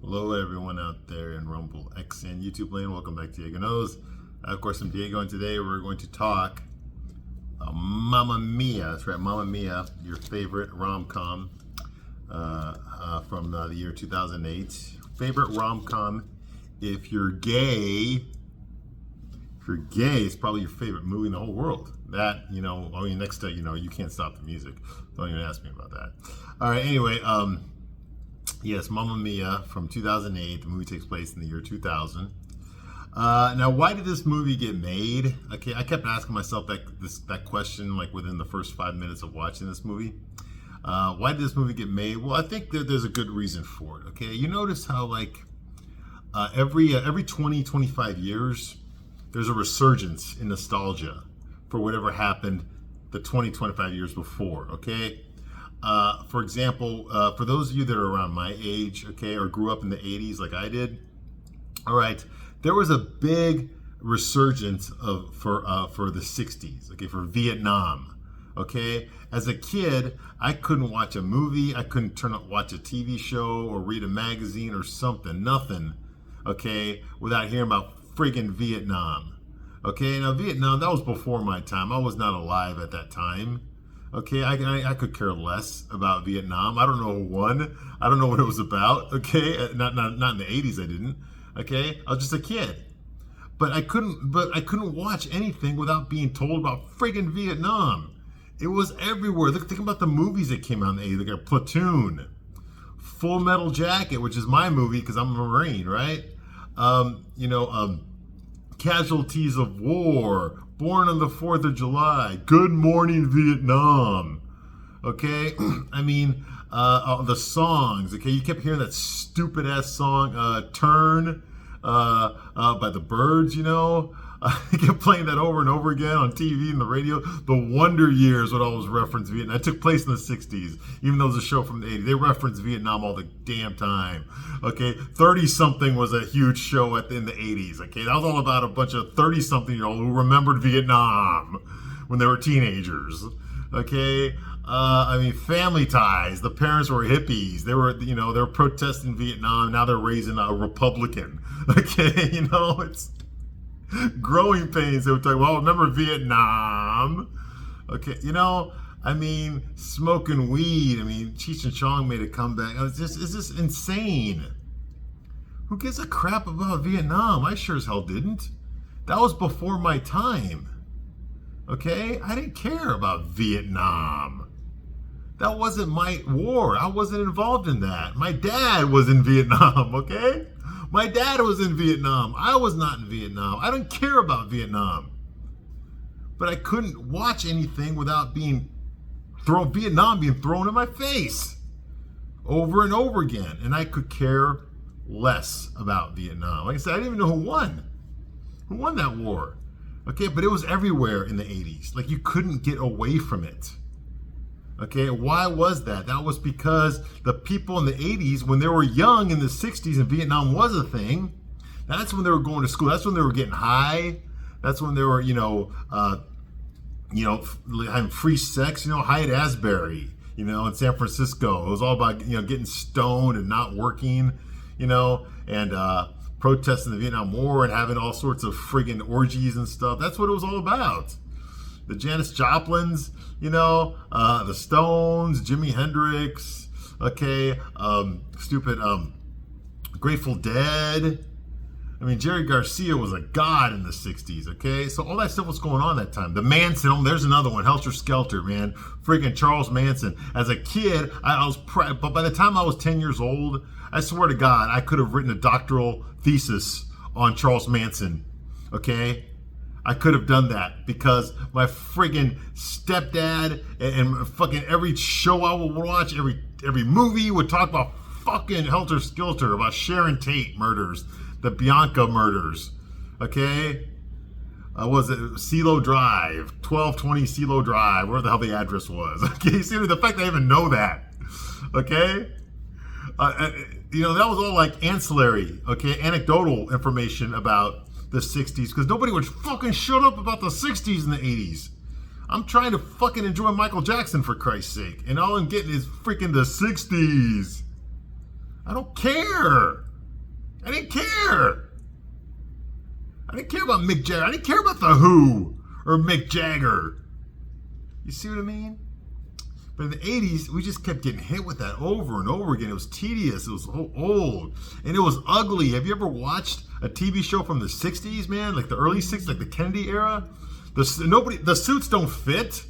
Hello, everyone out there in Rumble X and YouTube land. Welcome back to Diego Knows. Of course, I'm Diego, and today we're going to talk Mamma Mia. That's right, Mamma Mia, your favorite rom-com from the year 2008. Favorite rom-com. If you're gay, it's probably your favorite movie in the whole world. That, next to, you can't stop the music. Don't even ask me about that. All right, anyway, yes, Mamma Mia from 2008. The movie takes place in the year 2000. Now, why did this movie get made? Okay, I kept asking myself that question like within the first 5 minutes of watching this movie. Why did this movie get made? Well, I think there's a good reason for it. Okay, you notice how every 20, 25 years, there's a resurgence in nostalgia for whatever happened the 20, 25 years before. Okay. For example, for those of you that are around my age, okay, or grew up in the 80s like I did, all right, there was a big resurgence for the 60s, okay, for Vietnam, okay? As a kid, I couldn't watch a movie, I couldn't watch a TV show or read a magazine or something, nothing, okay, without hearing about friggin' Vietnam, okay? Now, Vietnam, that was before my time. I was not alive at that time. Okay, I could care less about Vietnam. I don't know who won. I don't know what it was about. Okay, not in the 80s. I didn't. Okay, I was just a kid. But I couldn't watch anything without being told about friggin' Vietnam. It was everywhere. Think about the movies that came out in the 80s. Like Platoon, Full Metal Jacket, which is my movie because I'm a Marine, right? Casualties of War, Born on the 4th of July, Good Morning Vietnam, okay? I mean, the songs, okay? You kept hearing that stupid-ass song, Turn, by the Byrds, I kept playing that over and over again on TV and the radio. The Wonder Years would always reference Vietnam. It took place in the 60s, even though it was a show from the 80s. They referenced Vietnam all the damn time. Okay, 30-something was a huge show in the 80s. Okay, that was all about a bunch of 30-something-year-olds who remembered Vietnam when they were teenagers. Okay, Family Ties. The parents were hippies. They were protesting Vietnam. Now they're raising a Republican. Okay, it's Growing Pains. They would talk, well, remember Vietnam? Okay, smoking weed. Cheech and Chong made a comeback. It's just insane. Who gives a crap about Vietnam? I sure as hell didn't. That was before my time. Okay? I didn't care about Vietnam. That wasn't my war. I wasn't involved in that. My dad was in Vietnam, okay? My dad was in Vietnam. I was not in Vietnam. I don't care about Vietnam. But I couldn't watch anything without Vietnam being thrown in my face over and over again. And I could care less about Vietnam. Like I said, I didn't even know who won. Who won that war? Okay, but it was everywhere in the 80s. Like you couldn't get away from it. Okay, why was that? That was because the people in the 80s, when they were young in the 60s and Vietnam was a thing, that's when they were going to school. That's when they were getting high. That's when they were, having free sex, Haight-Ashbury, in San Francisco. It was all about, getting stoned and not working, and protesting the Vietnam War and having all sorts of friggin' orgies and stuff. That's what it was all about. The Janis Joplins, the Stones, Jimi Hendrix, okay, Grateful Dead. Jerry Garcia was a god in the 60s, okay? So all that stuff was going on that time. The Manson, there's another one, Helter Skelter, man. Freaking Charles Manson. As a kid, but by the time I was 10 years old, I swear to God, I could have written a doctoral thesis on Charles Manson, okay? I could have done that because my friggin' stepdad and fucking every show I would watch, every movie would talk about fucking Helter Skelter, about Sharon Tate murders, the Bianca murders, okay? Was it CeeLo Drive, 1220 CeeLo Drive, where the hell the address was, okay? See, the fact that I even know that, okay? That was all like ancillary, okay, anecdotal information about the 60s, because nobody would fucking shut up about the 60s and the 80s. I'm trying to fucking enjoy Michael Jackson, for Christ's sake, and all I'm getting is freaking the 60s. I don't care. I didn't care. I didn't care about Mick Jagger. I didn't care about The Who or Mick Jagger. You see what I mean? But in the 80s, we just kept getting hit with that over and over again. It was tedious. It was old. And it was ugly. Have you ever watched a TV show from the 60s, man? Like the early 60s, like the Kennedy era? The suits don't fit.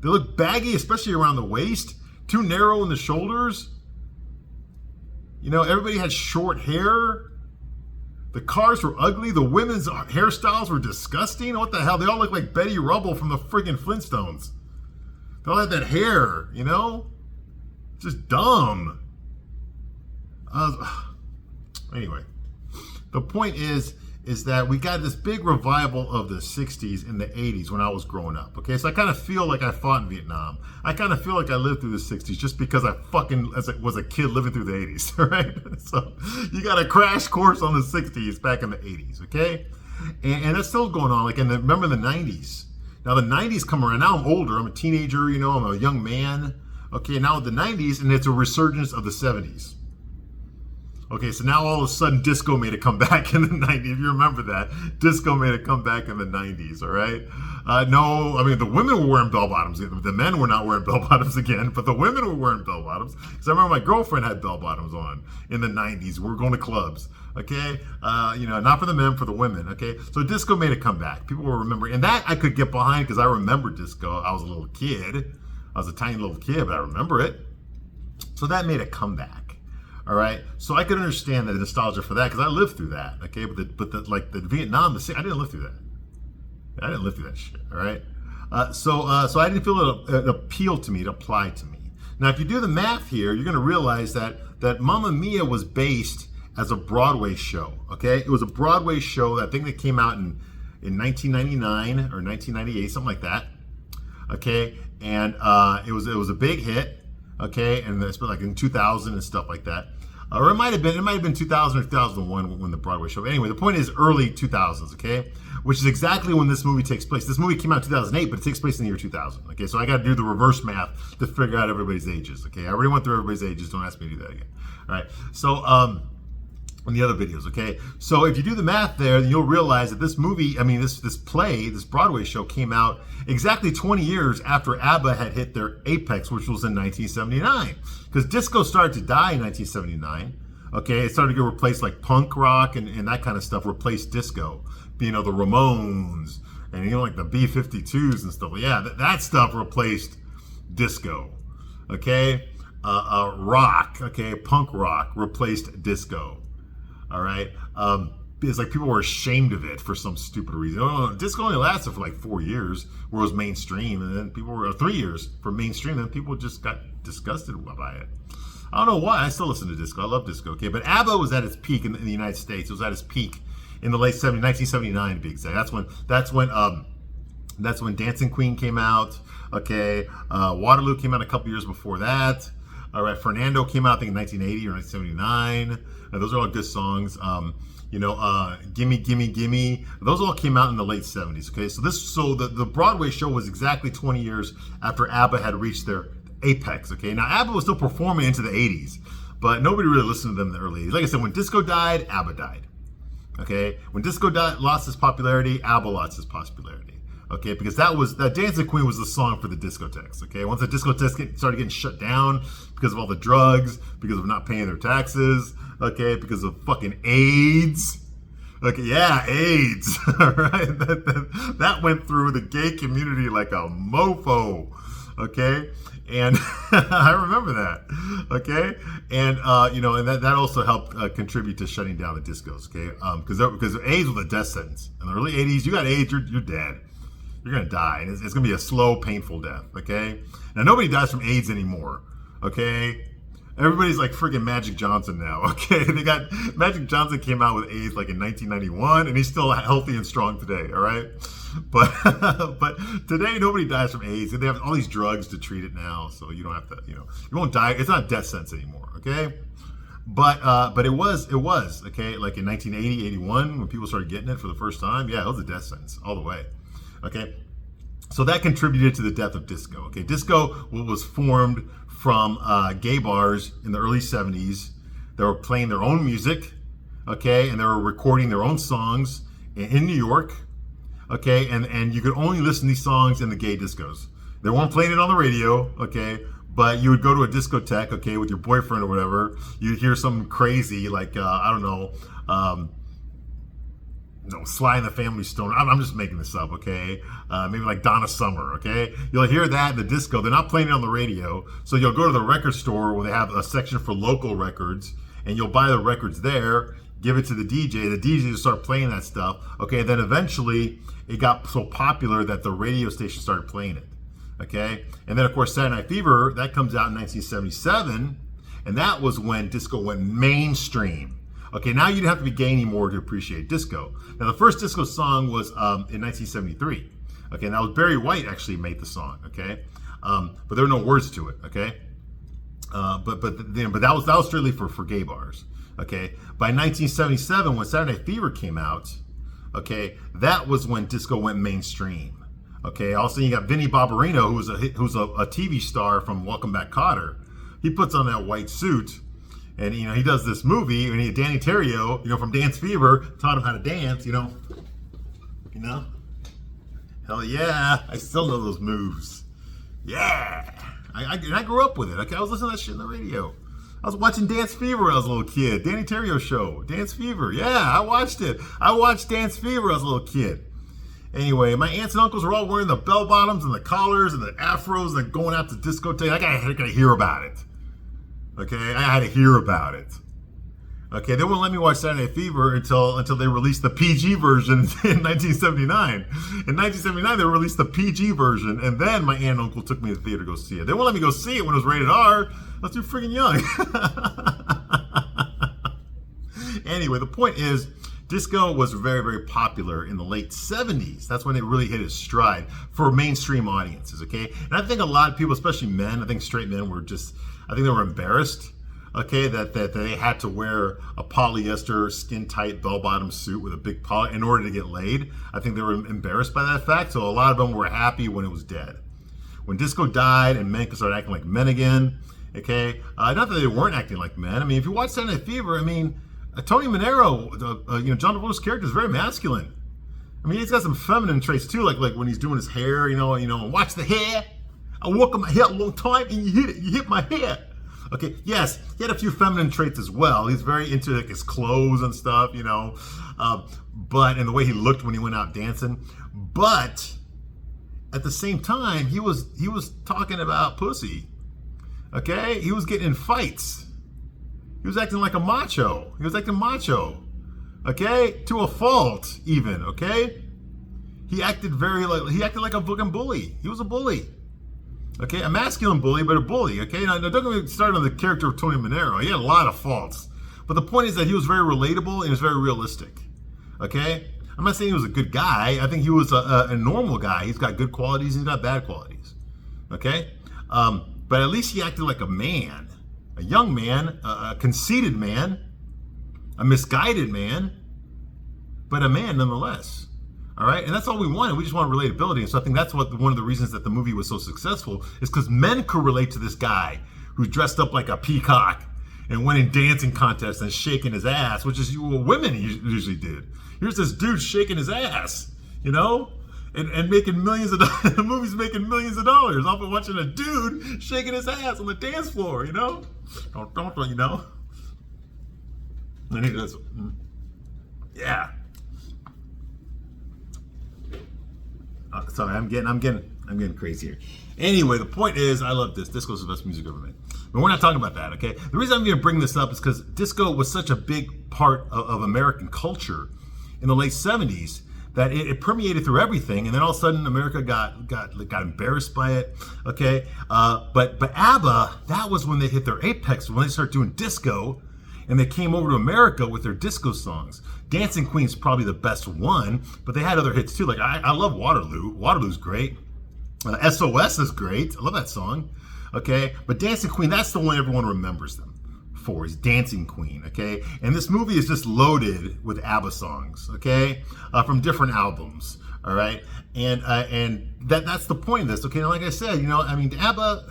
They look baggy, especially around the waist. Too narrow in the shoulders. You know, everybody had short hair. The cars were ugly. The women's hairstyles were disgusting. What the hell? They all look like Betty Rubble from the friggin' Flintstones. They all had that hair, you know? Just dumb. Anyway, the point is that we got this big revival of the 60s and the 80s when I was growing up, okay? So I kind of feel like I fought in Vietnam. I kind of feel like I lived through the 60s just because I was a kid living through the 80s, right? So you got a crash course on the 60s back in the 80s, okay? And that's still going on. Like, remember the 90s. Now the 90s come around. Now I'm older. I'm a teenager, you know, I'm a young man. Okay, now the 90s, and it's a resurgence of the 70s. Okay, so now all of a sudden disco made a comeback in the 90s. If you remember that, disco made a comeback in the 90s, all right? No, I mean, the women were wearing bell-bottoms. The men were not wearing bell-bottoms again, but the women were wearing bell-bottoms. Because I remember my girlfriend had bell-bottoms on in the 90s. We were going to clubs, okay? You know, not for the men, for the women, okay? So disco made a comeback. People were remembering. And that I could get behind because I remember disco. I was a little kid. I was a tiny little kid, but I remember it. So that made a comeback. All right, so I could understand the nostalgia for that because I lived through that. Okay, but the Vietnam, I didn't live through that. I didn't live through that shit. All right, so I didn't feel it appealed to me, it applied to me. Now, if you do the math here, you're going to realize that Mamma Mia was based as a Broadway show. Okay, it was a Broadway show. I think that came out in 1999 or 1998, something like that. Okay, and it was a big hit. Okay, and it's been like in 2000 and stuff like that. Or it might have been 2000 or 2001 when the Broadway show. Anyway, the point is early 2000s, okay? Which is exactly when this movie takes place. This movie came out in 2008, but it takes place in the year 2000, okay? So I got to do the reverse math to figure out everybody's ages, okay? I already went through everybody's ages. Don't ask me to do that again. All right, so in the other videos, okay? So if you do the math there, then you'll realize that this movie, this play, this Broadway show came out exactly 20 years after ABBA had hit their apex, which was in 1979. Because disco started to die in 1979, okay? It started to get replaced, like punk rock and that kind of stuff replaced disco. You know, the Ramones and, you know, like the B-52s and stuff. Yeah, that stuff replaced disco, okay? Rock, okay? Punk rock replaced disco. All right, it's like people were ashamed of it for some stupid reason. Oh, disco only lasted for like 4 years, where it was mainstream, and then people were 3 years for mainstream, and people just got disgusted by it. I don't know why. I still listen to disco. I love disco. Okay, but ABBA was at its peak in the United States. It was at its peak in the late 70s, 1979 to be exact. That's when Dancing Queen came out. Okay, Waterloo came out a couple years before that. All right, Fernando came out I think in 1980 or 1979. Those are all good songs. Gimme, Gimme, Gimme. Those all came out in the late 70s. Okay, so the Broadway show was exactly 20 years after ABBA had reached their apex. Okay, now ABBA was still performing into the 80s, but nobody really listened to them in the early 80s. Like I said, when disco died, ABBA died. Okay, when disco lost its popularity, ABBA lost its popularity. Okay, because that Dancing Queen was the song for the discotheques. Okay, once the discotheques started getting shut down because of all the drugs, because of not paying their taxes, okay, because of fucking AIDS. Okay, yeah, AIDS. All right, that went through the gay community like a mofo. Okay, and I remember that. Okay, and and that also helped contribute to shutting down the discos. Okay, because AIDS was a death sentence in the early 80s. You got AIDS, you're dead. You're going to die. And it's going to be a slow, painful death, okay? Now, nobody dies from AIDS anymore, okay? Everybody's like freaking Magic Johnson now, okay? Magic Johnson came out with AIDS like in 1991, and he's still healthy and strong today, all right? But today, nobody dies from AIDS. They have all these drugs to treat it now, so you don't have to, you won't die. It's not a death sentence anymore, okay? But it was, okay? Like in 1980, 81, when people started getting it for the first time, yeah, it was a death sentence all the way. Okay, so that contributed to the death of disco. Okay, disco was formed from gay bars in the early 70s. They were playing their own music. okay, and they were recording their own songs in New York, okay, and you could only listen to these songs in the gay discos. They weren't playing it on the radio, okay, but you would go to a discotheque, okay, with your boyfriend or whatever. You'd hear something crazy like I don't know, Sly and the Family Stone. I'm just making this up, okay? Maybe like Donna Summer, okay? You'll hear that in the disco. They're not playing it on the radio, so you'll go to the record store where they have a section for local records, and you'll buy the records there, give it to the DJ. The DJ will start playing that stuff, okay? Then eventually it got so popular that the radio station started playing it, okay? And then of course Saturday Night Fever, that comes out in 1977, and that was when disco went mainstream. Okay, now you didn't have to be gay anymore to appreciate disco. Now the first disco song was in 1973. Okay, and that was Barry White actually made the song. Okay, but there were no words to it. Okay, but that was strictly for gay bars. Okay, by 1977 when Saturday Night Fever came out, okay, that was when disco went mainstream. Okay, also you got Vinnie Barbarino, who's a TV star from Welcome Back, Kotter. He puts on that white suit. And, he does this movie, and Danny Terrio, from Dance Fever, taught him how to dance, Hell yeah, I still know those moves. Yeah. I grew up with it. Okay, I was listening to that shit on the radio. I was watching Dance Fever when I was a little kid. Danny Terrio show, Dance Fever. Yeah, I watched it. I watched Dance Fever when I was a little kid. Anyway, my aunts and uncles were all wearing the bell bottoms and the collars and the afros and going out to discotheque. I gotta hear about it. Okay, I had to hear about it. Okay, they wouldn't let me watch Saturday Night Fever until they released the PG version in 1979. In 1979, they released the PG version, and then my aunt and uncle took me to the theater to go see it. They wouldn't let me go see it when it was rated R. I was too freaking young. Anyway, the point is, disco was very, very popular in the late 70s. That's when it really hit its stride for mainstream audiences, okay? And I think a lot of people, especially men, I think straight men I think they were embarrassed, okay, that they had to wear a polyester skin-tight bell-bottom suit with a big poly in order to get laid. I think they were embarrassed by that fact, so a lot of them were happy when it was dead. When disco died and men could start acting like men again, okay, not that they weren't acting like men. I mean, if you watch Saturday Night Fever, Tony Manero, John Travolta's character is very masculine. I mean, he's got some feminine traits too, like when he's doing his hair, watch the hair. I work on my hair a long time, and you hit my hair. Okay, yes, he had a few feminine traits as well. He's very into his clothes and stuff, but and the way he looked when he went out dancing. But at the same time, he was talking about pussy. Okay, he was getting in fights. He was acting like a macho. He was acting macho. Okay, to a fault even. Okay, he acted like a fucking bully. He was a bully. Okay, a masculine bully, but a bully. Okay, now don't get me started on the character of Tony Manero. He had a lot of faults, but the point is that he was very relatable and he was very realistic. Okay, I'm not saying he was a good guy. I think he was a normal guy. He's got good qualities. He's got bad qualities. Okay, but at least he acted like a man, a young man, a conceited man, a misguided man, but a man nonetheless. All right, and that's all we wanted. We just wanted relatability, and so I think that's one of the reasons that the movie was so successful is because men could relate to this guy who's dressed up like a peacock and winning dancing contests and shaking his ass, which is what women usually did. Here's this dude shaking his ass, and making millions of dollars. The movie's making millions of dollars off of watching a dude shaking his ass on the dance floor, Don't. And he does, yeah. Sorry, I'm getting crazy here. Anyway, the point is, I love this. Disco's the best music ever made. But we're not talking about that, okay? The reason I'm going to bring this up is because disco was such a big part of American culture in the late 70s that it permeated through everything, and then all of a sudden America got embarrassed by it, okay? But ABBA, that was when they hit their apex, when they started doing disco, and they came over to America with their disco songs. Dancing Queen's probably the best one, but they had other hits too. Like I love Waterloo. Waterloo's great. SOS is great. I love that song. Okay, but Dancing Queen, that's the one everyone remembers them for, is Dancing Queen. Okay, and this movie is just loaded with ABBA songs. Okay, from different albums. All right, and that's the point of this. Okay, and like I said, ABBA.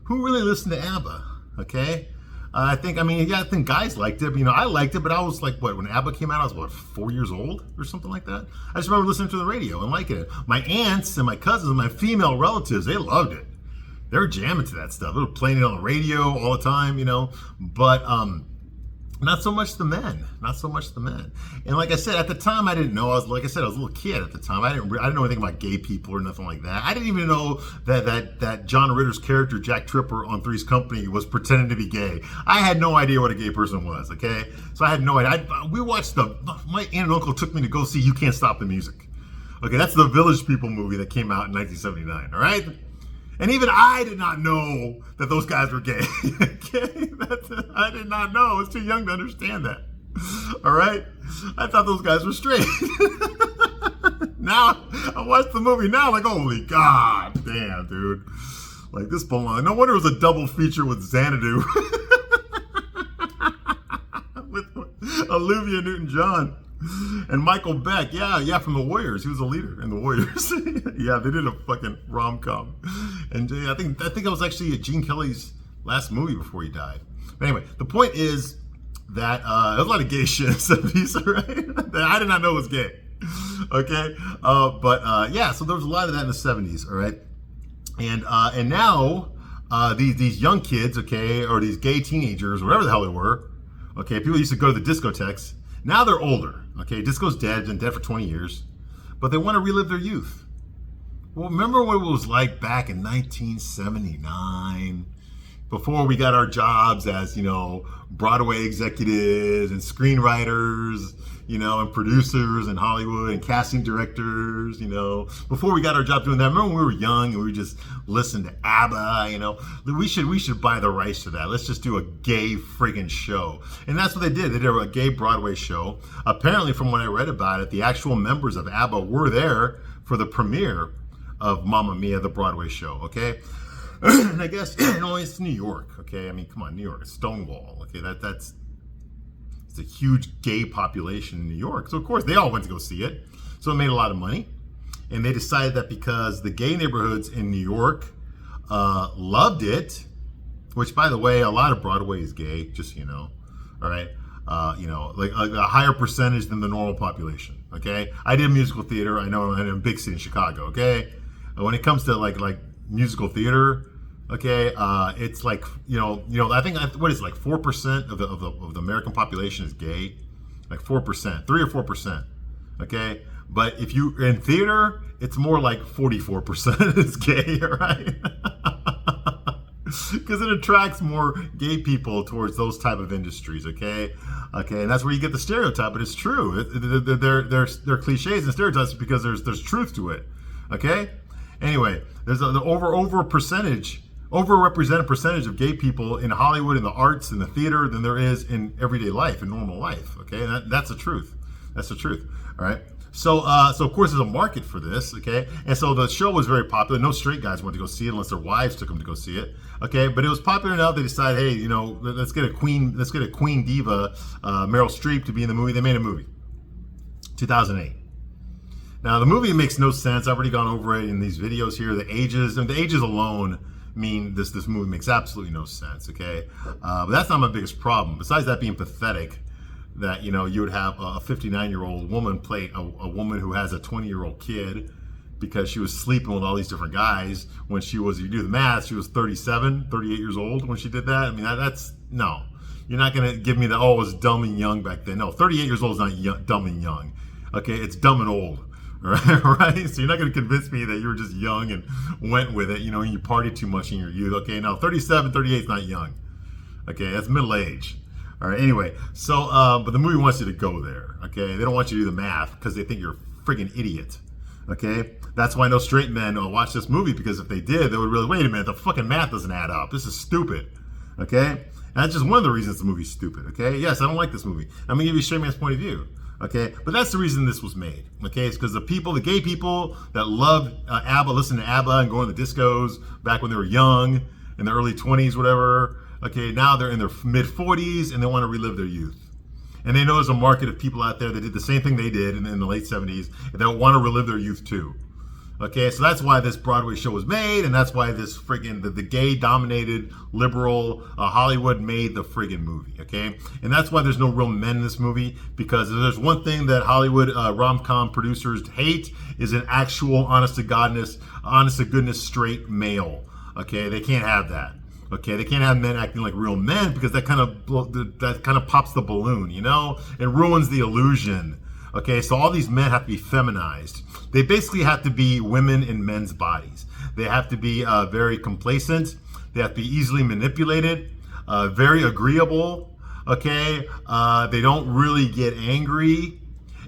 Who really listened to ABBA? Okay. I think, I mean, yeah, I think guys liked it. You know, I liked it, but I was like, what, when ABBA came out, I was, what, 4 years old or something like that? I just remember listening to the radio and liking it. My aunts and my cousins and my female relatives, they loved it. They were jamming to that stuff. They were playing it on the radio all the time, you know, but not so much the men. Not so much the men. And like I said, at the time, I didn't know. I was, like I said, I was a little kid at the time. I didn't know anything about gay people or nothing like that. I didn't even know that John Ritter's character, Jack Tripper on Three's Company, was pretending to be gay. I had no idea what a gay person was, okay? So I had no idea. We watched my aunt and uncle took me to go see You Can't Stop the Music. Okay, that's the Village People movie that came out in 1979, all right? And even I did not know that those guys were gay. Okay? I did not know. I was too young to understand that. All right? I thought those guys were straight. Now, I watched the movie now, like, holy God, damn, dude. Like, this belonged. No wonder it was a double feature with Xanadu. With Olivia Newton-John. And Michael Beck, yeah, from the Warriors. He was a leader in the Warriors. Yeah, they did a fucking rom-com. And I think it was actually Gene Kelly's last movie before he died. But anyway, the point is that there's a lot of gay shit in the 70s, right? That I did not know was gay. Okay? Yeah, so there was a lot of that in the 70s, all right? And now, these young kids, okay, or these gay teenagers, whatever the hell they were, okay, people used to go to the discotheques. Now they're older, okay? Disco's dead, been dead for 20 years, but they want to relive their youth. Well, remember what it was like back in 1979, before we got our jobs as, you know, Broadway executives and screenwriters, you know, and producers in Hollywood and casting directors, you know, before we got our job doing that. Remember when we were young and we just listened to ABBA, you know, we should buy the rights to that. Let's just do a gay friggin' show. And that's what they did. They did a gay Broadway show. Apparently, from what I read about it, the actual members of ABBA were there for the premiere of Mamma Mia, the Broadway show, okay? And I guess, it's New York, okay? I mean, come on, New York, it's Stonewall, okay? It's a huge gay population in New York. So, of course, they all went to go see it. So it made a lot of money. And they decided that because the gay neighborhoods in New York loved it, which, by the way, a lot of Broadway is gay, just so you know, all right? You know, like a higher percentage than the normal population, okay? I did musical theater. I know I'm in a big city in Chicago, okay? When it comes to like musical theater, okay, it's like, you know, I think, what is it, like 4% of the American population is gay, like 4%, 3 or 4%, okay? But if you in theater, it's more like 44% is gay, right? Because it attracts more gay people towards those type of industries, okay? Okay, and that's where you get the stereotype, but it's true. They're cliches and stereotypes because there's truth to it, okay? Anyway, there's the overrepresented percentage of gay people in Hollywood, in the arts, in the theater, than there is in everyday life, in normal life. Okay, and that's the truth. That's the truth. All right. So of course there's a market for this. Okay, and so the show was very popular. No straight guys went to go see it unless their wives took them to go see it. Okay, but it was popular enough they decided, hey, you know, let's get a queen diva, Meryl Streep, to be in the movie. They made a movie, 2008. Now, the movie makes no sense. I've already gone over it in these videos here. The ages alone mean this movie makes absolutely no sense, okay? But that's not my biggest problem. Besides that being pathetic, that, you know, you would have a 59-year-old woman play a woman who has a 20-year-old kid because she was sleeping with all these different guys when she was, you do the math, she was 38 years old when she did that. I mean, that's, no. You're not going to give me the, oh, it was dumb and young back then. No, 38 years old is not dumb and young, okay? It's dumb and old. Right? So you're not going to convince me that you were just young and went with it, you know, and you partied too much in your youth. Okay, now 37, 38 is not young. Okay, that's middle age. All right, anyway, so, but the movie wants you to go there, okay? They don't want you to do the math because they think you're a friggin' idiot, okay? That's why no straight men watch this movie, because if they did, they would really, wait a minute, the fucking math doesn't add up. This is stupid, okay? And that's just one of the reasons the movie's stupid, okay? Yes, I don't like this movie. I'm going to give you a straight man's point of view. Okay, but that's the reason this was made. Okay, it's because the gay people that loved ABBA, listened to ABBA and going to the discos back when they were young, in their early 20s, whatever. Okay, now they're in their mid 40s and they want to relive their youth. And they know there's a market of people out there that did the same thing they did in the late 70s that want to relive their youth too. Okay, so that's why this Broadway show was made, and that's why this friggin' the gay-dominated liberal Hollywood made the friggin' movie. Okay, and that's why there's no real men in this movie, because if there's one thing that Hollywood rom-com producers hate is an actual honest to goodness straight male. Okay, they can't have that. Okay, they can't have men acting like real men, because that kind of pops the balloon, you know? It ruins the illusion. Okay, so all these men have to be feminized. They basically have to be women in men's bodies. They have to be very complacent. They have to be easily manipulated, very agreeable. Okay, they don't really get angry,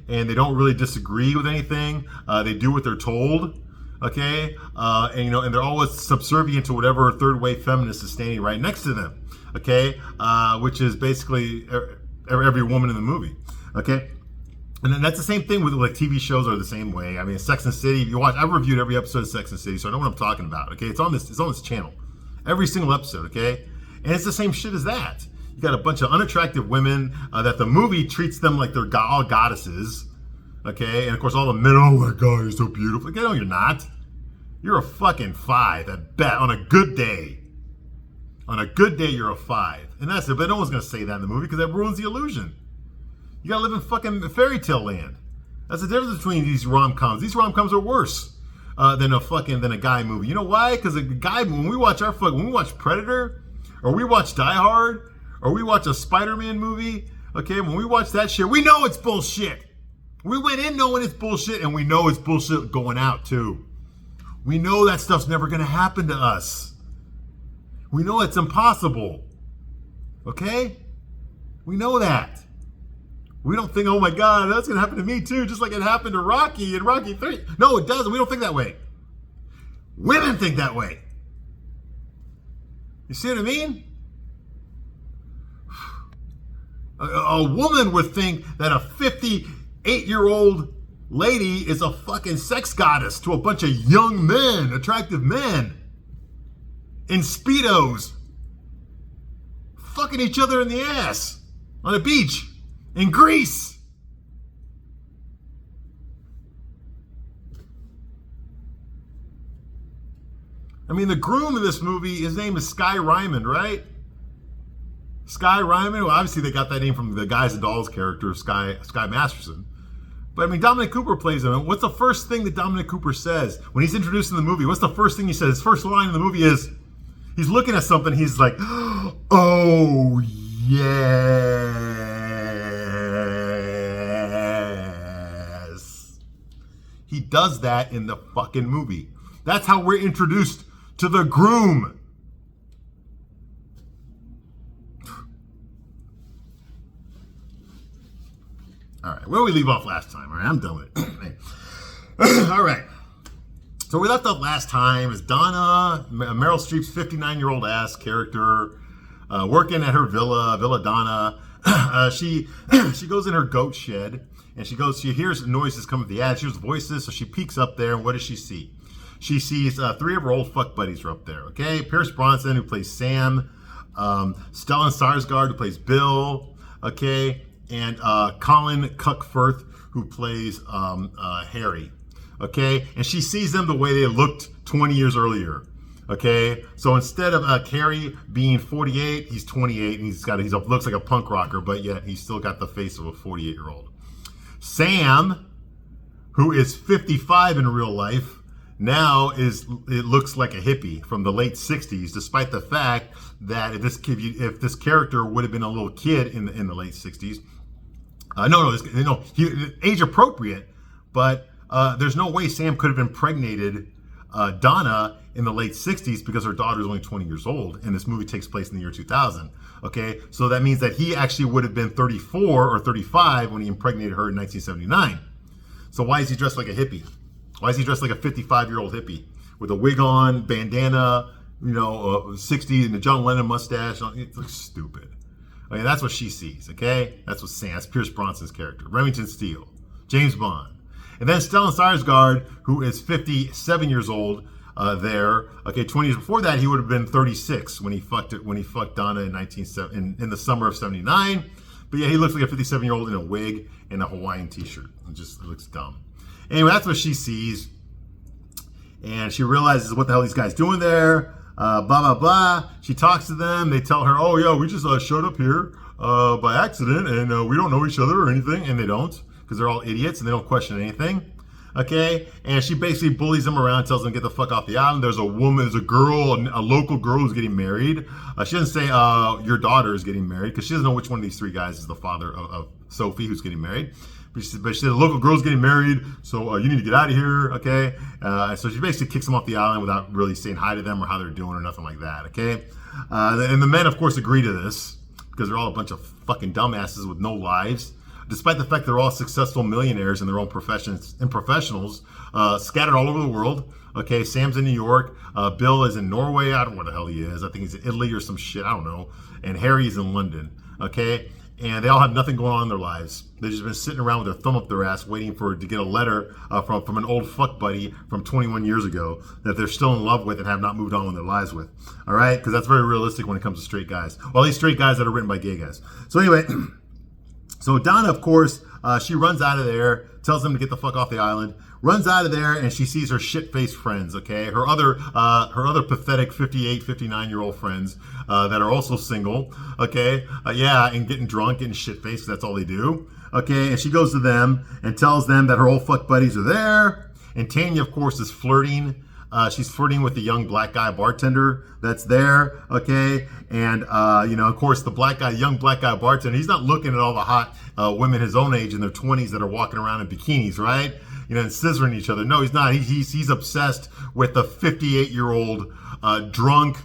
and they don't really disagree with anything. They do what they're told. Okay, and they're always subservient to whatever third wave feminist is standing right next to them. Okay, which is basically every woman in the movie. Okay. And then that's the same thing with like TV shows are the same way. I mean, Sex and the City. If you watch, I've reviewed every episode of Sex and the City, so I know what I'm talking about. Okay, it's on this channel, every single episode. Okay, and it's the same shit as that. You got a bunch of unattractive women that the movie treats them like they're all goddesses. Okay, and of course all the men, oh my god, you're so beautiful. Okay, no, you're not. You're a fucking 5 at best on a good day. On a good day, you're a 5, and that's it. But no one's gonna say that in the movie because that ruins the illusion. You gotta live in fucking fairy tale land. That's the difference between these rom-coms. These rom-coms are worse than a guy movie. You know why? Because a guy, when we watch Predator, or we watch Die Hard, or we watch a Spider-Man movie, okay, when we watch that shit, we know it's bullshit. We went in knowing it's bullshit, and we know it's bullshit going out too. We know that stuff's never gonna happen to us. We know it's impossible. Okay? We know that. We don't think, oh my God, that's going to happen to me too, just like it happened to Rocky in Rocky 3. No, it doesn't. We don't think that way. Women think that way. You see what I mean? A woman would think that a 58-year-old lady is a fucking sex goddess to a bunch of young men, attractive men, in Speedos, fucking each other in the ass on a beach. In Greece. I mean, the groom in this movie, his name is Sky Ryman, right? Sky Ryman. Well, obviously they got that name from the Guys and Dolls character, Sky Masterson. But I mean, Dominic Cooper plays him. What's the first thing that Dominic Cooper says when he's introduced in the movie? What's the first thing he says? His first line in the movie is, he's looking at something, he's like, oh yeah. He does that in the fucking movie. That's how we're introduced to the groom. All right, where did we leave off last time? All right, I'm done with it. All right. So we left off last time is Donna, Meryl Streep's 59-year-old ass character, working at her Villa Donna. She goes in her goat shed. And she hears noises coming from the ad. She hears voices, so she peeks up there, and what does she see? She sees 3 of her old fuck buddies are up there, okay? Pierce Bronson, who plays Sam, Stellan Skarsgård, who plays Bill, okay? And Colin Cuckforth, who plays Harry, okay? And she sees them the way they looked 20 years earlier, okay? So instead of Carrie being 48, he's 28, and he looks like a punk rocker, but yet he's still got the face of a 48-year-old. Sam, who is 55 in real life, now it looks like a hippie from the late 60s, despite the fact that if this character would have been a little kid in the late 60s, age appropriate, but there's no way Sam could have impregnated Donna in the late 60s because her daughter is only 20 years old, and this movie takes place in the year 2000. Okay, so that means that he actually would have been 34 or 35 when he impregnated her in 1979. So why is he dressed like a hippie? Why is he dressed like a 55-year-old hippie with a wig on, bandana, 60 and a John Lennon mustache? It looks stupid. Okay, that's what she sees. Okay, that's what Sam. That's Pierce Bronson's character, Remington Steele, James Bond, and then Stellan Skarsgård, who is 57 years old. There, okay, 20 years before that, he would have been 36 when he fucked Donna in the summer of '79. But yeah, he looks like a 57-year-old in a wig and a Hawaiian T-shirt. It looks dumb. Anyway, that's what she sees. and she realizes what the hell these guys doing there. Blah blah blah. She talks to them. They tell her, "Oh yeah, we just showed up here by accident, and we don't know each other or anything." And they don't, because they're all idiots and they don't question anything. Okay, and she basically bullies them around, tells them to get the fuck off the island. There's a woman, there's a girl, a local girl who's getting married. She doesn't say your daughter is getting married, because she doesn't know which one of these three guys is the father of Sophie who's getting married. But she said the local girl's getting married, so you need to get out of here, okay? So she basically kicks them off the island without really saying hi to them or how they're doing or nothing like that, okay? And the men, of course, agree to this, because they're all a bunch of fucking dumbasses with no lives. Despite the fact they're all successful millionaires in their own professions and professionals, scattered all over the world. Okay, Sam's in New York, Bill is in Norway, I don't know where the hell he is. I think he's in Italy or some shit, I don't know. And Harry's in London, okay? And they all have nothing going on in their lives. They've just been sitting around with their thumb up their ass waiting to get a letter from an old fuck buddy from 21 years ago that they're still in love with and have not moved on in their lives with. All right? Because that's very realistic when it comes to straight guys. Well, at least straight guys that are written by gay guys. So anyway... So Donna, of course, she runs out of there, tells them to get the fuck off the island, runs out of there, and she sees her shit-faced friends, okay? Her other pathetic 58, 59-year-old friends that are also single, okay? And getting drunk, getting shit-faced, that's all they do, okay? And she goes to them and tells them that her old fuck buddies are there. And Tanya, of course, is flirting. She's flirting with the young black guy bartender that's there, okay? And, of course, the young black guy bartender, he's not looking at all the hot women his own age in their 20s that are walking around in bikinis, right? And scissoring each other. No, he's not. He's obsessed with the 58-year-old drunk,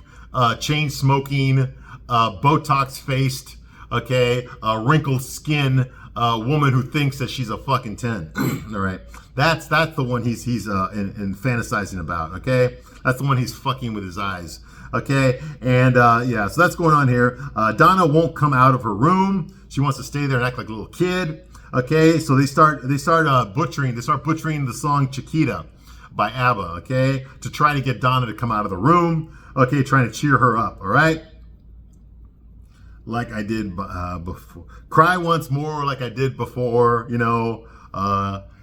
chain-smoking, Botox-faced, okay, wrinkled skin woman who thinks that she's a fucking 10. All right. That's the one he's in fantasizing about, okay? That's the one he's fucking with his eyes, okay? And so that's going on here. Donna won't come out of her room. She wants to stay there and act like a little kid, okay? So they start butchering the song Chiquita by ABBA, okay? To try to get Donna to come out of the room, okay? Trying to cheer her up, all right? Like I did before. Cry once more like I did before,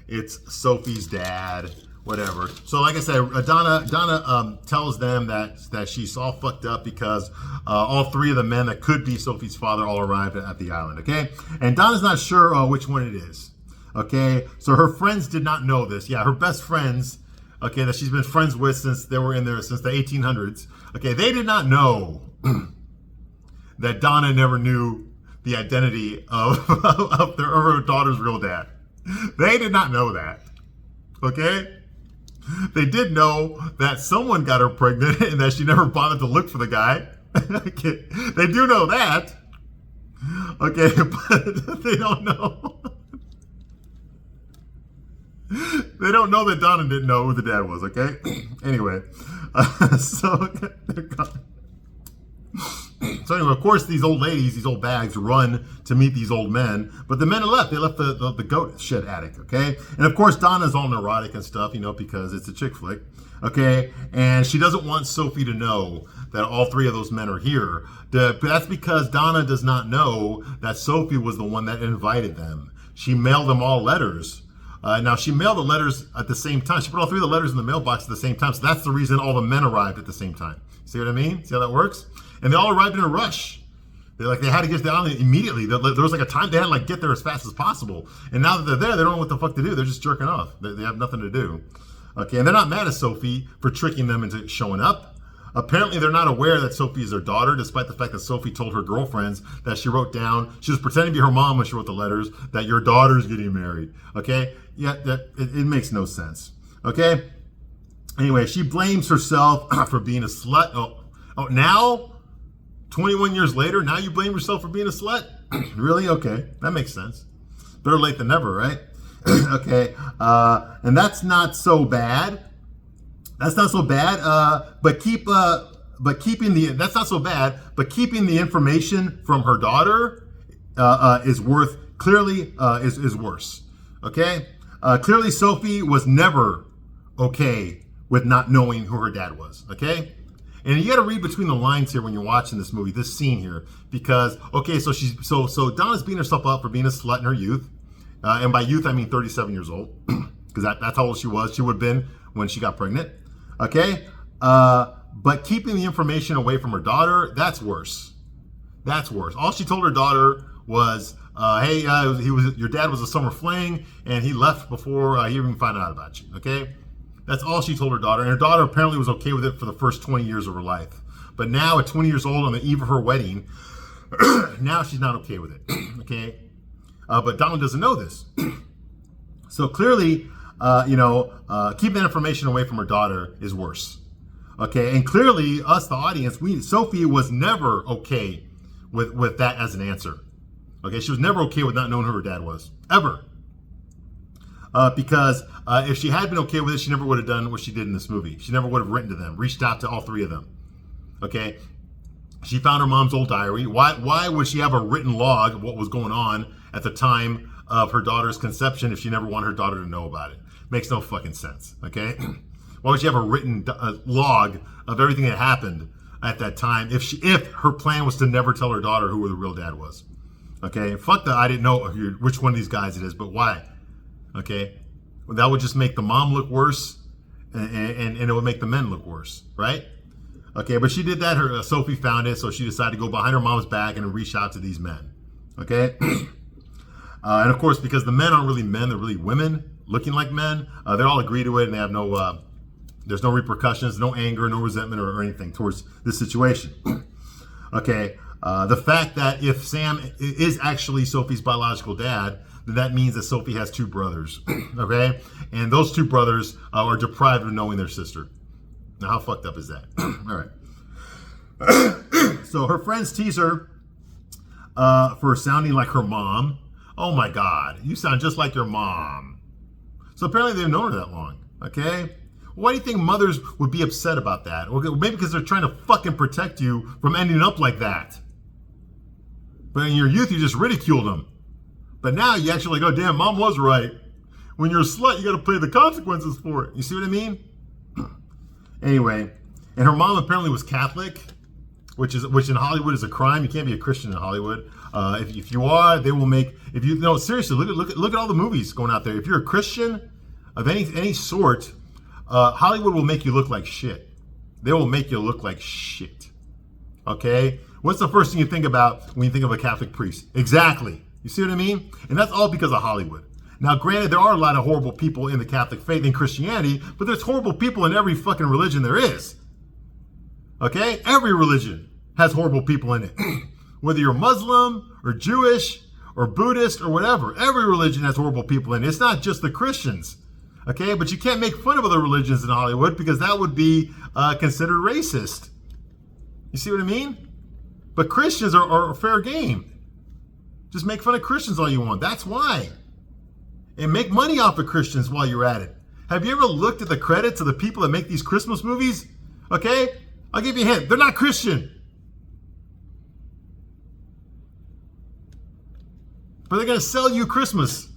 it's Sophie's dad, whatever. So like I said, Donna tells them that she's all fucked up because all three of the men that could be Sophie's father all arrived at the island, okay? And Donna's not sure which one it is, okay? So her friends did not know this. Yeah, her best friends, okay, that she's been friends with since they were in there since the 1800s, okay, they did not know that Donna never knew the identity of her daughter's real dad. They did not know that, okay? They did know that someone got her pregnant and that she never bothered to look for the guy. Okay. They do know that, okay, but they don't know. They don't know that Donna didn't know who the dad was, okay? Anyway, So anyway, of course, these old ladies, these old bags run to meet these old men, but the men are left. They left the goat shit attic, okay? And of course, Donna's all neurotic and stuff, because it's a chick flick, okay? And she doesn't want Sophie to know that all three of those men are here. That's because Donna does not know that Sophie was the one that invited them. She mailed them all letters. Now, she mailed the letters at the same time. She put all three of the letters in the mailbox at the same time, so that's the reason all the men arrived at the same time. See what I mean? See how that works? And they all arrived in a rush. They had to get to the island immediately. There was like a time they had to get there as fast as possible. And now that they're there, they don't know what the fuck to do. They're just jerking off. They have nothing to do. Okay, and they're not mad at Sophie for tricking them into showing up. Apparently, they're not aware that Sophie is their daughter, despite the fact that Sophie told her girlfriends that she wrote down, she was pretending to be her mom when she wrote the letters, that your daughter's getting married. Okay? Yeah, it makes no sense. Okay? Anyway, she blames herself for being a slut. Oh, now? 21 years later, now you blame yourself for being a slut? Really? Okay, that makes sense. Better late than never, right? Okay, and that's not so bad. That's not so bad. But keeping the information from her daughter is worse. Okay, clearly Sophie was never okay with not knowing who her dad was. Okay. And you got to read between the lines here when you're watching this movie, this scene here, because so Donna's beating herself up for being a slut in her youth, and by youth I mean 37 years old, because that's how old she was. She would have been when she got pregnant. Okay? But keeping the information away from her daughter, that's worse. That's worse. All she told her daughter was, hey, your dad was a summer fling, and he left before he even found out about you. Okay? That's all she told her daughter. And her daughter apparently was okay with it for the first 20 years of her life. But now at 20 years old on the eve of her wedding, now she's not okay with it. Okay? But Donald doesn't know this. So clearly, keeping that information away from her daughter is worse. Okay? And clearly, us, the audience, Sophie was never okay with that as an answer. Okay? She was never okay with not knowing who her dad was. Ever. Because if she had been okay with it, she never would have done what she did in this movie. She never would have written to them, reached out to all three of them. Okay? She found her mom's old diary. Why would she have a written log of what was going on at the time of her daughter's conception if she never wanted her daughter to know about it? Makes no fucking sense. Okay? Why would she have a written log of everything that happened at that time if her plan was to never tell her daughter who the real dad was? Okay? Fuck that. I didn't know which one of these guys it is, but why? Okay? Well, that would just make the mom look worse, and it would make the men look worse, right? Okay, but she did that. Sophie found it, so she decided to go behind her mom's back and reach out to these men. Okay? And of course, because the men aren't really men, they're really women looking like men, they all agree to it, and they have there's no repercussions, no anger, no resentment or anything towards this situation. Okay? The fact that if Sam is actually Sophie's biological dad, then that means that Sophie has two brothers. Okay? And those two brothers are deprived of knowing their sister. Now, how fucked up is that? All right. So her friends tease her for sounding like her mom. Oh my God, you sound just like your mom. So apparently they've known her that long. Okay? Why do you think mothers would be upset about that? Well, maybe because they're trying to fucking protect you from ending up like that. But in your youth, you just ridiculed them. But now you actually go, damn, mom was right. When you're a slut, you got to pay the consequences for it. You see what I mean? Anyway, and her mom apparently was Catholic, which in Hollywood is a crime. You can't be a Christian in Hollywood. If you are, they will make. If you no seriously, look at all the movies going out there. If you're a Christian of any sort, Hollywood will make you look like shit. They will make you look like shit. Okay, what's the first thing you think about when you think of a Catholic priest? Exactly. You see what I mean? And that's all because of Hollywood. Now, granted, there are a lot of horrible people in the Catholic faith and Christianity, but there's horrible people in every fucking religion there is. Okay? Every religion has horrible people in it. Whether you're Muslim or Jewish or Buddhist or whatever, every religion has horrible people in it. It's not just the Christians. Okay? But you can't make fun of other religions in Hollywood because that would be considered racist. You see what I mean? But Christians are fair game. Just make fun of Christians all you want. That's why. And make money off of Christians while you're at it. Have you ever looked at the credits of the people that make these Christmas movies? Okay? I'll give you a hint. They're not Christian. But they're going to sell you Christmas.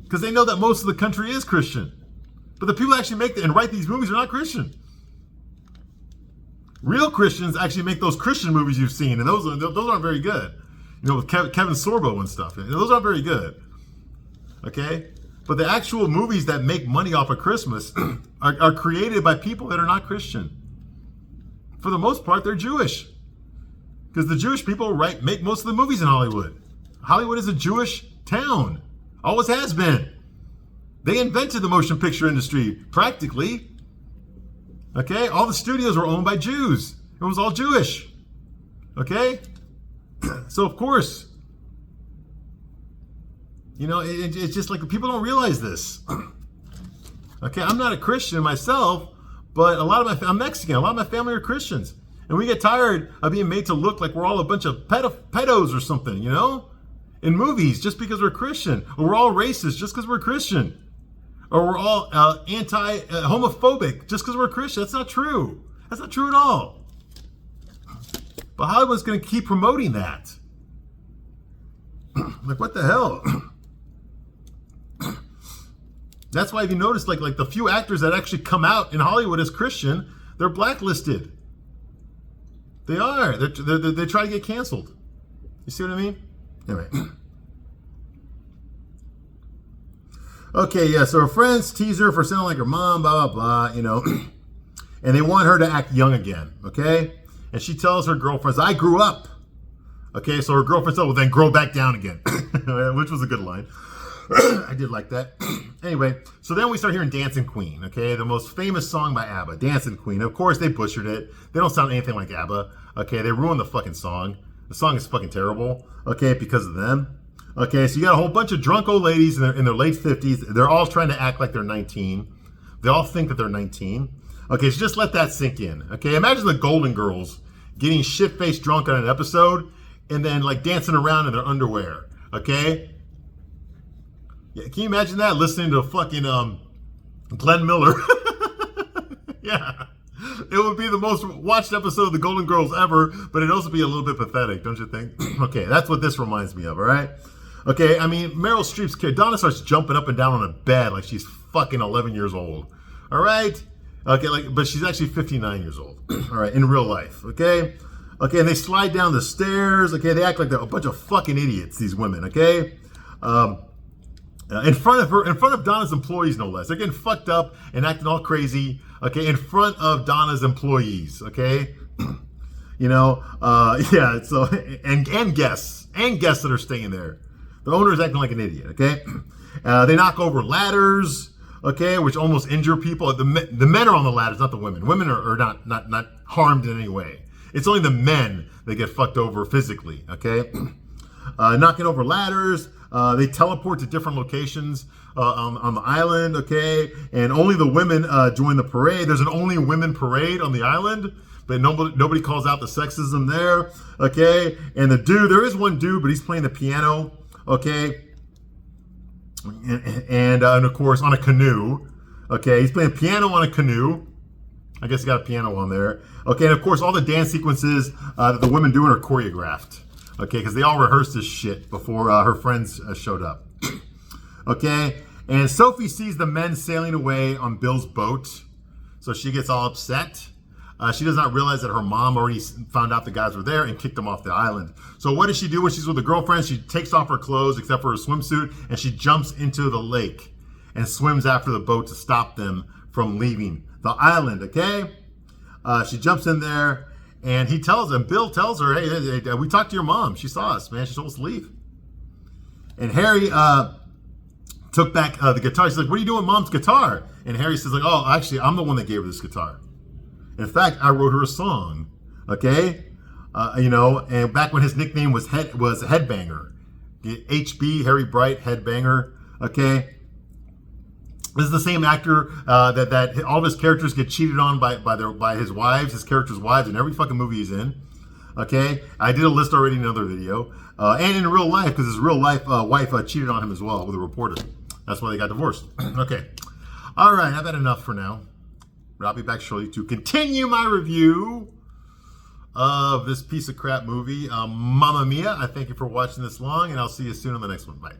Because they know that most of the country is Christian. But the people that actually make and write these movies are not Christian. Real Christians actually make those Christian movies you've seen. And those aren't very good. You know, with Kevin Sorbo and stuff. Those aren't very good. Okay? But the actual movies that make money off of Christmas are created by people that are not Christian. For the most part, they're Jewish. Because the Jewish people make most of the movies in Hollywood. Hollywood is a Jewish town. Always has been. They invented the motion picture industry, practically. Okay? All the studios were owned by Jews. It was all Jewish. Okay? So, of course, you know, it's just like people don't realize this. Okay, I'm not a Christian myself, but I'm Mexican. A lot of my family are Christians. And we get tired of being made to look like we're all a bunch of pedos or something, you know? In movies, just because we're Christian. Or we're all racist just because we're Christian. Or we're all homophobic just because we're Christian. That's not true. That's not true at all. But Hollywood's going to keep promoting that. Like, what the hell? That's why if you notice, like the few actors that actually come out in Hollywood as Christian, they're blacklisted. They are. They try to get canceled. You see what I mean? Anyway. Okay, yeah, so her friends tease her for sounding like her mom, blah, blah, blah, you know. and they want her to act young again, okay? And she tells her girlfriends, I grew up. Okay, so her girlfriend said, well, then grow back down again, which was a good line. I did like that. Anyway, so then we start hearing Dancing Queen, okay? The most famous song by ABBA, Dancing Queen. Of course, they butchered it. They don't sound anything like ABBA, okay? They ruined the fucking song. The song is fucking terrible, okay, because of them. Okay, so you got a whole bunch of drunk old ladies in their late 50s. They're all trying to act like they're 19. They all think that they're 19. Okay, so just let that sink in, okay? Imagine the Golden Girls getting shit-faced drunk on an episode and then like dancing around in their underwear, okay? Yeah, can you imagine that? Listening to fucking Glenn Miller. Yeah. It would be the most watched episode of the Golden Girls ever, but it'd also be a little bit pathetic, don't you think? Okay, that's what this reminds me of, all right? Okay, I mean, Meryl Streep's kid, Donna starts jumping up and down on a bed like she's fucking 11 years old, all right? Okay, but she's actually 59 years old, all right, in real life, okay? Okay, and they slide down the stairs, okay? They act like they're a bunch of fucking idiots, these women, okay? In front of Donna's employees, no less. They're getting fucked up and acting all crazy, okay, in front of Donna's employees, okay? Yeah, so, and guests that are staying there. The owner is acting like an idiot, okay? They knock over ladders, okay, which almost injure people. The men are on the ladders, not the women. Women are not harmed in any way. It's only the men that get fucked over physically, okay? Knocking over ladders. They teleport to different locations on the island, okay? And only the women join the parade. There's an only women parade on the island, but nobody calls out the sexism there, okay? And there is one dude, but he's playing the piano, okay? And of course, on a canoe, okay? He's playing piano on a canoe. I guess he got a piano on there. Okay, and of course, all the dance sequences that the women doing are choreographed. Okay, because they all rehearsed this shit before her friends showed up. Okay, and Sophie sees the men sailing away on Bill's boat, so she gets all upset. She does not realize that her mom already found out the guys were there and kicked them off the island. So what does she do when she's with the girlfriends? She takes off her clothes except for her swimsuit, and she jumps into the lake and swims after the boat to stop them from leaving the island, okay? She jumps in there. And Bill tells her, hey, we talked to your mom. She saw us, man. She told us to leave. And Harry took back the guitar. She's like, what are you doing with mom's guitar? And Harry says, like, oh, actually, I'm the one that gave her this guitar. In fact, I wrote her a song, okay? And back when his nickname was Headbanger. HB, Harry Bright, Headbanger, okay? This is the same actor that all of his characters get cheated on by his wives, his characters' wives, in every fucking movie he's in. Okay, I did a list already in another video, and in real life, because his real life wife cheated on him as well with a reporter. That's why they got divorced. Okay, all right, I've had enough for now. But I'll be back shortly to continue my review of this piece of crap movie, Mamma Mia. I thank you for watching this long, and I'll see you soon on the next one. Bye.